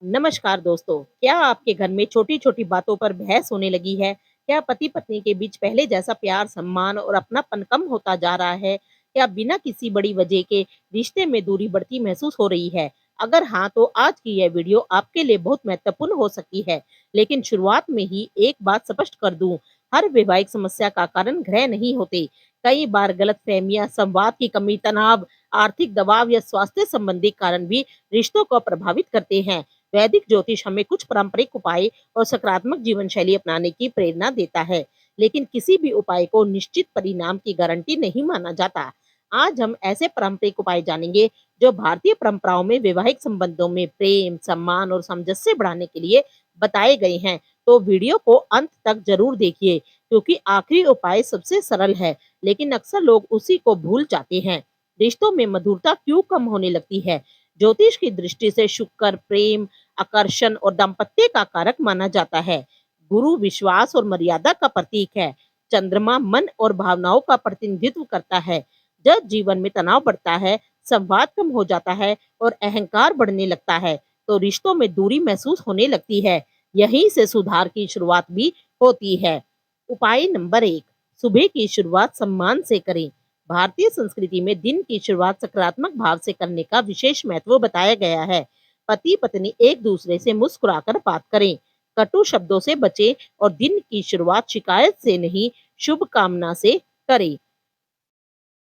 नमस्कार दोस्तों, क्या आपके घर में छोटी-छोटी बातों पर बहस होने लगी है? क्या पति-पत्नी के बीच पहले जैसा प्यार, सम्मान और अपनापन कम होता जा रहा है? क्या बिना किसी बड़ी वजह के रिश्ते में दूरी बढ़ती महसूस हो रही है? अगर हाँ, तो आज की यह वीडियो आपके लिए बहुत महत्वपूर्ण हो सकती है। लेकिन शुरुआत में ही एक बात स्पष्ट कर दूं, हर वैवाहिक समस्या का कारण ग्रह नहीं होते। कई बार गलतफहमियां, संवाद की कमी, तनाव, आर्थिक दबाव या स्वास्थ्य संबंधी कारण भी रिश्तों को प्रभावित करते हैं। वैदिक ज्योतिष हमें कुछ पारंपरिक उपाय और सकारात्मक जीवन शैली अपनाने की प्रेरणा देता है, लेकिन किसी भी उपाय को निश्चित परिणाम की गारंटी नहीं माना जाता। आज हम ऐसे पारंपरिक उपाय जानेंगे जो भारतीय परंपराओं में वैवाहिक संबंधों में प्रेम, सम्मान और सामंजस्य बढ़ाने के लिए बताए गए हैं। तो वीडियो को अंत तक जरूर देखिए, क्योंकि आखिरी उपाय सबसे सरल है, लेकिन अक्सर लोग उसी को भूल जाते हैं। रिश्तों में मधुरता क्यों कम होने लगती है? ज्योतिष की दृष्टि से शुक्र प्रेम, आकर्षण और दाम्पत्य का कारक माना जाता है। गुरु विश्वास और मर्यादा का प्रतीक है। चंद्रमा मन और भावनाओं का प्रतिनिधित्व करता है। जब जीवन में तनाव बढ़ता है, संवाद कम हो जाता है और अहंकार बढ़ने लगता है, तो रिश्तों में दूरी महसूस होने लगती है। यहीं से सुधार की शुरुआत भी होती है। उपाय नंबर 1, सुबह की शुरुआत सम्मान से करें। भारतीय संस्कृति में दिन की शुरुआत सकारात्मक भाव से करने का विशेष महत्व बताया गया है। पति पत्नी एक दूसरे से मुस्कुराकर बात करें, कटु शब्दों से बचें और दिन की शुरुआत शिकायत से नहीं, शुभ कामना से करें।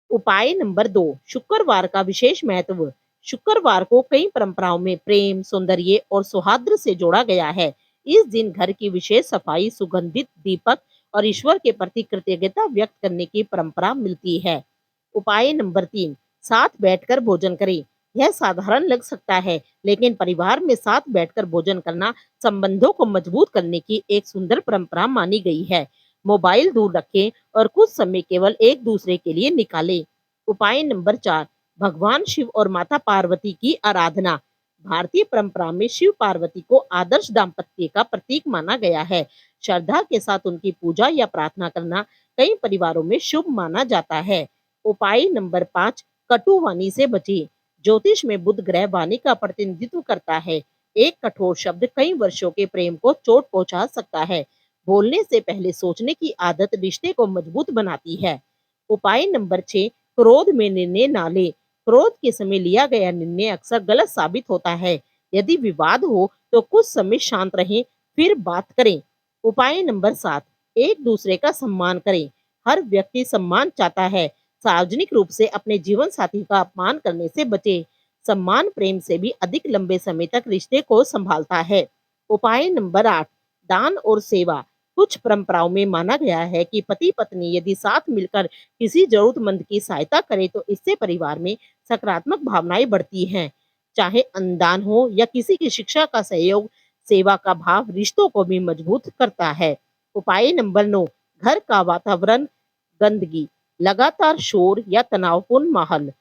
उपाय नंबर 2, शुक्रवार का विशेष महत्व। शुक्रवार को कई परंपराओं में प्रेम, सौंदर्य और सौहार्द से जोड़ा गया है। इस दिन घर की विशेष सफाई, सुगंधित दीपक और ईश्वर के प्रति कृतज्ञता व्यक्त करने की परंपरा मिलती है। उपाय नंबर 3, साथ बैठकर भोजन करें। यह साधारण लग सकता है, लेकिन परिवार में साथ बैठकर भोजन करना संबंधों को मजबूत करने की एक सुंदर परंपरा मानी गई है। मोबाइल दूर रखें और कुछ समय केवल एक दूसरे के लिए निकालें। उपाय नंबर 4, भगवान शिव और माता पार्वती की आराधना। भारतीय परंपरा में शिव पार्वती को आदर्श दाम्पत्य का प्रतीक माना गया है। श्रद्धा के साथ उनकी पूजा या प्रार्थना करना कई परिवारों में शुभ माना जाता है। उपाय नंबर 5, कटु वाणी से बचें। ज्योतिष में बुध ग्रह वाणी का प्रतिनिधित्व करता है। एक कठोर शब्द कई वर्षों के प्रेम को चोट पहुंचा सकता है। बोलने से पहले सोचने की आदत रिश्ते को मजबूत बनाती है। उपाय नंबर 6, क्रोध में निर्णय ना ले। क्रोध के समय लिया गया निर्णय अक्सर गलत साबित होता है। यदि विवाद हो तो कुछ समय शांत रहें, फिर बात करें। उपाय नंबर 7, एक दूसरे का सम्मान करें। हर व्यक्ति सम्मान चाहता है। सार्वजनिक रूप से अपने जीवन साथी का अपमान करने से बचे। सम्मान प्रेम से भी अधिक लंबे समय तक रिश्ते को संभालता है। उपाय नंबर 8, दान और सेवा। कुछ परंपराओं में माना गया है कि पति पत्नी यदि साथ मिलकर किसी जरूरतमंद की सहायता करें तो इससे परिवार में सकारात्मक भावनाएं बढ़ती हैं। चाहे अनुदान हो या किसी की शिक्षा का सहयोग, सेवा का भाव रिश्तों को भी मजबूत करता है। उपाय नंबर 9, घर का वातावरण गंदगी, लगातार शोर या तनावपूर्ण माहौल,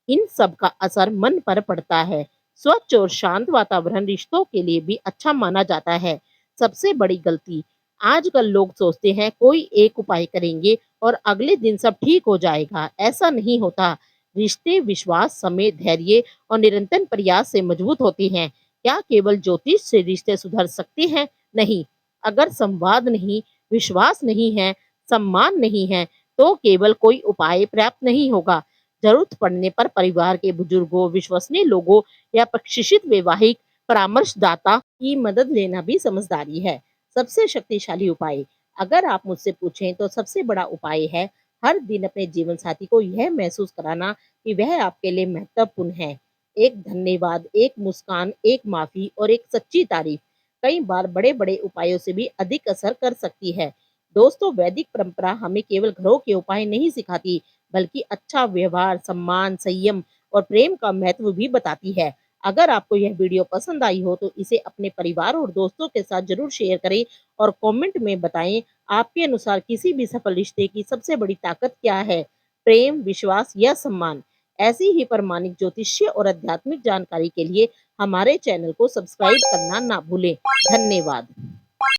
इन सब का असर मन पर पड़ता है। स्वच्छ और शांत वातावरण रिश्तों के लिए भी अच्छा माना जाता है। सबसे बड़ी गलती, आजकल लोग सोचते हैं कोई एक उपाय करेंगे और अगले दिन सब ठीक हो जाएगा। ऐसा नहीं होता। रिश्ते विश्वास, समय, धैर्य और निरंतर प्रयास से मजबूत होते हैं। क्या केवल ज्योतिष से रिश्ते सुधर सकते हैं? नहीं। अगर संवाद नहीं, विश्वास नहीं है, सम्मान नहीं है, तो केवल कोई उपाय पर्याप्त नहीं होगा। जरूरत पड़ने पर परिवार के बुजुर्गों, विश्वसनीय लोगों या प्रशिक्षित वैवाहिक परामर्शदाता की मदद लेना भी समझदारी है। सबसे शक्तिशाली उपाय, अगर आप मुझसे पूछें तो सबसे बड़ा उपाय है हर दिन अपने जीवन साथी को यह महसूस कराना कि वह आपके लिए महत्वपूर्ण है। एक धन्यवाद, एक मुस्कान, एक माफी और एक सच्ची तारीफ कई बार बड़े-बड़े उपायों से भी अधिक असर कर सकती है। दोस्तों, वैदिक परंपरा हमें केवल घरों के उपाय नहीं सिखाती, बल्कि अच्छा व्यवहार, सम्मान, संयम और प्रेम का महत्व भी बताती है। अगर आपको यह वीडियो पसंद आई हो तो इसे अपने परिवार और दोस्तों के साथ जरूर शेयर करें और कमेंट में बताएं आपके अनुसार किसी भी सफल रिश्ते की सबसे बड़ी ताकत क्या है? प्रेम, विश्वास या सम्मान? ऐसी ही प्रामाणिक ज्योतिषीय और आध्यात्मिक जानकारी के लिए हमारे चैनल को सब्सक्राइब करना ना भूलें। धन्यवाद।